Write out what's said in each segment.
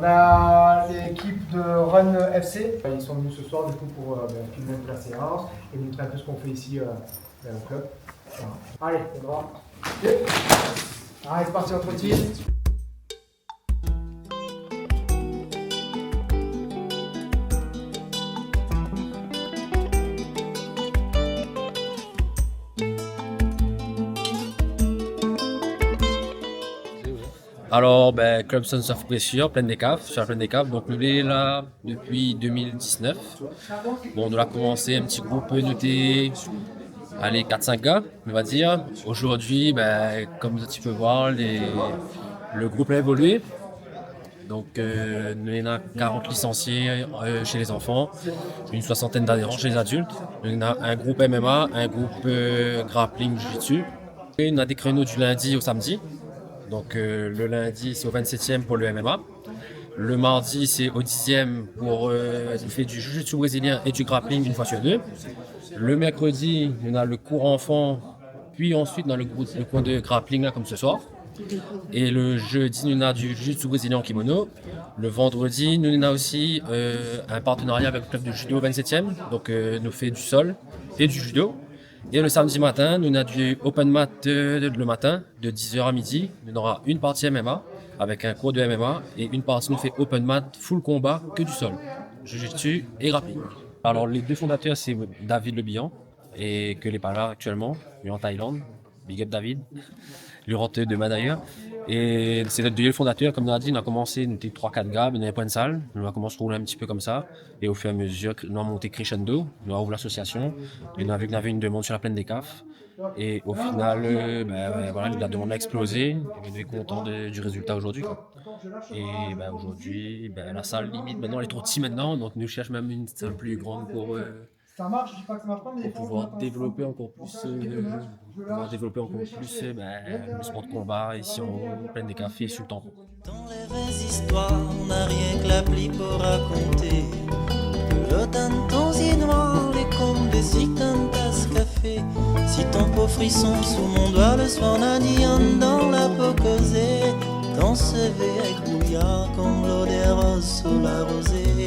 On a l'équipe de Run FC. Ils sont venus ce soir du coup pour filmer la séance et montrer un peu ce qu'on fait ici au club. Voilà. Allez, c'est droit. Allez, c'est parti, on continue. Alors, Club Sons of Pressure, Plaine des Caves, je suis à Plaine des Caves, donc nous sommes là depuis 2019. Bon, on a commencé un petit groupe noté, allez, 4-5 gars, on va dire. Aujourd'hui, comme tu peux voir, le groupe a évolué. Donc, nous avons 40 licenciés chez les enfants, une soixantaine d'adhérents chez les adultes. On a un groupe MMA, un groupe grappling jiu-jitsu. Et on a des créneaux du lundi au samedi. Donc le lundi c'est au 27e pour le MMA. Le mardi c'est au 10e pour il fait du jiu-jitsu brésilien et du grappling une fois sur deux. Le mercredi on a le cours enfant, puis ensuite on a le cours de grappling là comme ce soir. Et le jeudi on a du jiu-jitsu brésilien en kimono. Le vendredi nous on a aussi un partenariat avec le club de judo au 27e. Donc nous fait du sol et du judo. Et le samedi matin, nous avons du open mat le matin, de 10h à midi. Nous aura une partie MMA, avec un cours de MMA, et une partie nous fait open mat, full combat, que du sol. Jiu-jitsu et grappling. Alors les deux fondateurs, c'est David Le Bihan, et que les pas là actuellement, lui en Thaïlande. Big up David, lui rentre demain d'ailleurs. Et c'est notre deuxième fondateur, comme on a dit, on a commencé, nous étions 3-4 gars, on n'avait pas une salle, on a commencé à rouler un petit peu comme ça, et au fur et à mesure, nous avons monté Crescendo, nous avons ouvert l'association, et nous avions une demande sur la Plaine des Caves, et au final, voilà, la demande a explosé, et on est content du résultat aujourd'hui. Et aujourd'hui, la salle limite, maintenant elle est trop petite maintenant, donc nous cherchons même une salle plus grande pour pouvoir développer encore plus, le sport de combat ici en Plaine des Cafés sur le tampon. Dans les vraies histoires, on n'a rien que l'appli pour raconter. Le tanton si noir, les comme des si tantas café. Si ton peau frisson sous mon doigt, le soir n'a dit dans la peau causée. Dans ce verre avec bouillard comme l'eau des roses sous la rosée.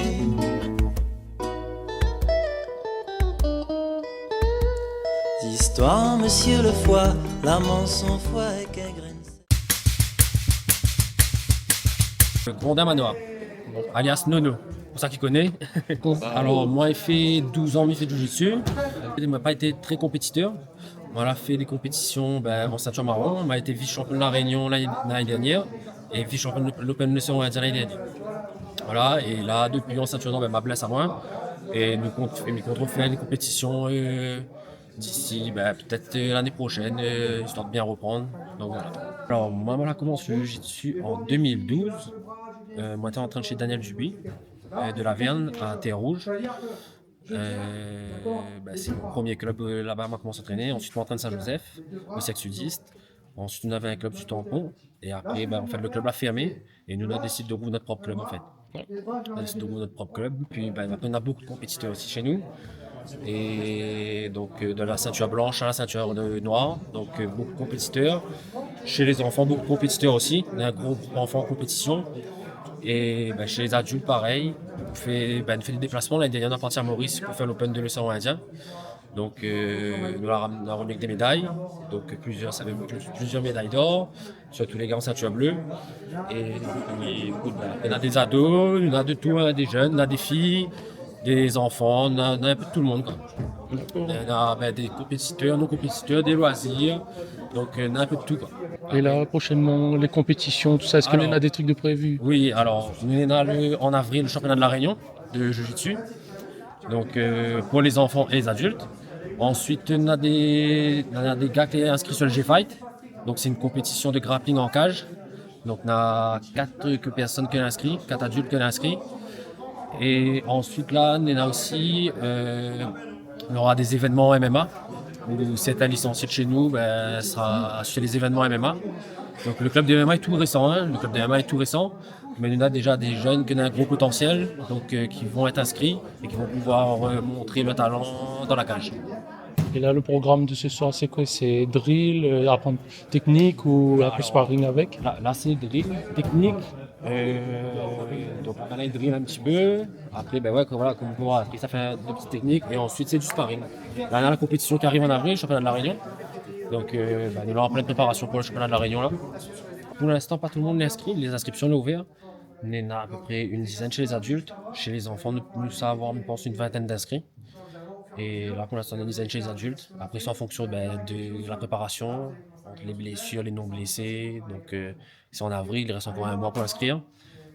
Histoire, monsieur le foie, l'amant sans foi et qu'un grain. Le Grondin Manoir, alias Nono, pour ça qu'il connaît. Alors moi, il fait 12 ans, il fait du jiu-jitsu. Il m'a pas été très compétiteur. On a fait des compétitions en ceinture marron. On a été vice-champion de la Réunion l'année dernière et vice-champion de l'Open Nation l'année dernière. Voilà, et là, depuis en ceinture d'or, ma blesse à moi. Et nous comptons faire des compétitions d'ici peut-être l'année prochaine, histoire de bien reprendre. Donc voilà. Alors moi, j'ai commencé le jiu-jitsu en 2012. Moi, j'étais en train de chez Daniel Dubuis, de la Verne à Terre-Rouge. C'est mon premier club là-bas, moi, commencé à entraîner. Ensuite, moi, en train de Saint-Joseph, au sexe sudiste. Ensuite, on avait un club du Tampon. Et après, en fait, le club a fermé. Et nous, on a décidé d'ouvrir notre propre club, en fait. On a décidé d'ouvrir notre propre club. Puis, maintenant, on a beaucoup de compétiteurs aussi chez nous. Et donc, de la ceinture blanche à la ceinture noire. Donc, beaucoup de compétiteurs. Chez les enfants, beaucoup de compétiteurs aussi. On a un gros groupe d'enfants en compétition. Et chez les adultes, pareil. On fait des déplacements. L'année dernière, on a parti à Maurice pour faire l'Open de l'océan Indien. Donc, nous avons remis des médailles. Donc, plusieurs médailles d'or, surtout les gars en ceinture bleue. Et écoute, on a des ados, on a de tout, on a des jeunes, on a des filles, des enfants, on a un peu de tout le monde. On a des compétiteurs, non-compétiteurs, des loisirs. Donc, on a un peu de tout. Et là, prochainement, les compétitions, tout ça, est-ce qu'on a des trucs de prévus? Oui, alors, nous avons en avril le championnat de la Réunion de Jiu-Jitsu. Donc, pour les enfants et les adultes. Ensuite, on a des gars qui sont inscrits sur le G-Fight. Donc, c'est une compétition de grappling en cage. Donc, on a 4 personnes qui sont inscrites, 4 adultes qui sont inscrits. Et ensuite, là, on a aussi, on aura des événements MMA. Où c'est un licencié de chez nous, sera sur les événements MMA. Donc, le club de MMA est tout récent, mais on a déjà des jeunes qui ont un gros potentiel, donc qui vont être inscrits et qui vont pouvoir montrer le talent dans la cage. Et là, le programme de ce soir, c'est quoi? C'est drill, apprendre technique ou un peu sparring avec? Là, c'est drill technique. Donc on a drill un petit peu. Après, ben ouais, voilà, comme on voit, après ça fait de petites techniques et ensuite c'est du sparring. Là, on a la compétition qui arrive en avril, le championnat de la Réunion. Donc, nous sommes en pleine préparation pour le championnat de la Réunion là. Pour l'instant, pas tout le monde est inscrit. Les inscriptions sont ouvertes. On est à peu près une dizaine chez les adultes. Chez les enfants, nous savons avoir, je pense, une vingtaine d'inscrits. Et là, pour l'instant, on est une dizaine chez les adultes. Après, c'est en fonction de la préparation, entre les blessures, les non-blessés. Donc, c'est en avril, il reste encore un mois pour inscrire.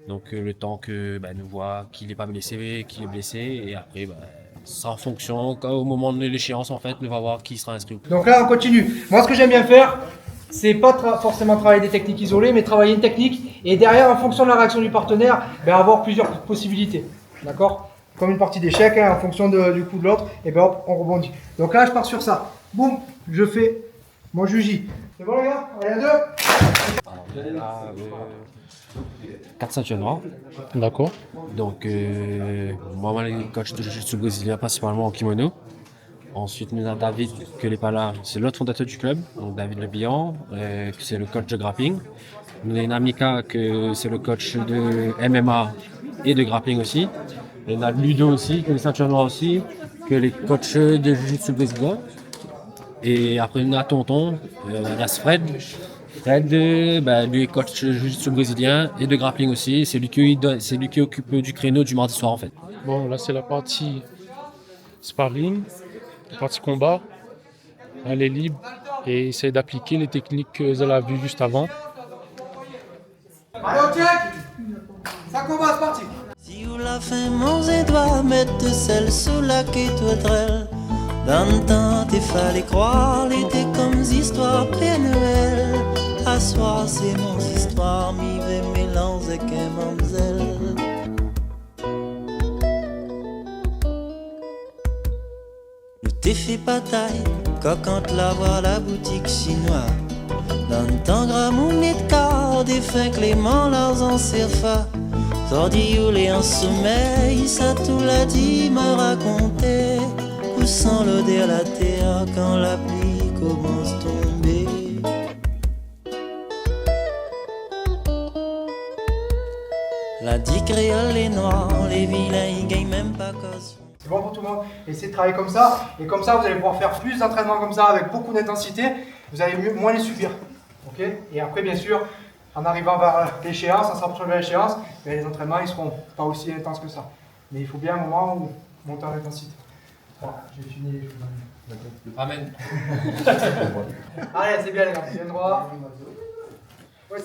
Donc, le temps que nous voit qui n'est pas blessé, qui est blessé. Et après, c'est en fonction, au moment de l'échéance, en fait, on va voir qui sera inscrit. Donc là, on continue. Moi, ce que j'aime bien faire, c'est pas forcément travailler des techniques isolées, mais travailler une technique et derrière, en fonction de la réaction du partenaire, avoir plusieurs possibilités. D'accord? Comme une partie d'échecs, en fonction du coup de l'autre, et hop, on rebondit. Donc là, je pars sur ça. Boum, je fais mon juji. C'est bon, les gars? Allez, à deux. Alors, 4 ceintures noires. D'accord. Donc, moi, les coachs de jiu-jitsu brésilien, principalement en kimono. Ensuite, nous avons David, que n'est pas là, c'est l'autre fondateur du club, donc David Le Bihan, c'est le coach de grappling. Nous avons Namika, que c'est le coach de MMA et de grappling aussi. Et on a Ludo aussi, que les ceintures noires aussi, que les coachs de jiu-jitsu brésilien. Et après, on a Tonton, il y a Fred. Fred, lui est coach de jiu-jitsu brésilien et de grappling aussi. C'est lui qui occupe du créneau du mardi soir en fait. Bon, là, c'est la partie sparring, la partie combat. Elle est libre et essaie d'appliquer les techniques qu'elle a vues juste avant. Allez, on check. Ça combat, c'est parti. Si vous la fin manger doit mettre de sel sous la queue toi. Dans le temps, t'es fallait croire, l'été comme histoire Père Noël. À soir, c'est mon histoire, m'y vais mélanger avec un mamzelle. Nous t'ai fait bataille, quand la voir la boutique chinoise. Dans le temps, gras mon état, des fins Clément, leurs en serfa. Sordi ou les en sommeil, ça tout l'a dit, m'a raconté. Sans l'odeur la terre quand la pluie commence à tomber. La dit créole les noirs, les vilains ils gagnent même pas cause. C'est bon pour tout le monde. Essayez de travailler comme ça. Et comme ça, vous allez pouvoir faire plus d'entraînements comme ça avec beaucoup d'intensité. Vous allez moins les subir. Ok? Et après, bien sûr, en arrivant vers l'échéance, en s'approchant de l'échéance, les entraînements ils seront pas aussi intenses que ça. Mais il faut bien un moment où monter en intensité. Voilà, j'ai fini. Amen. Allez, c'est bien les gars, bien droit. Oui.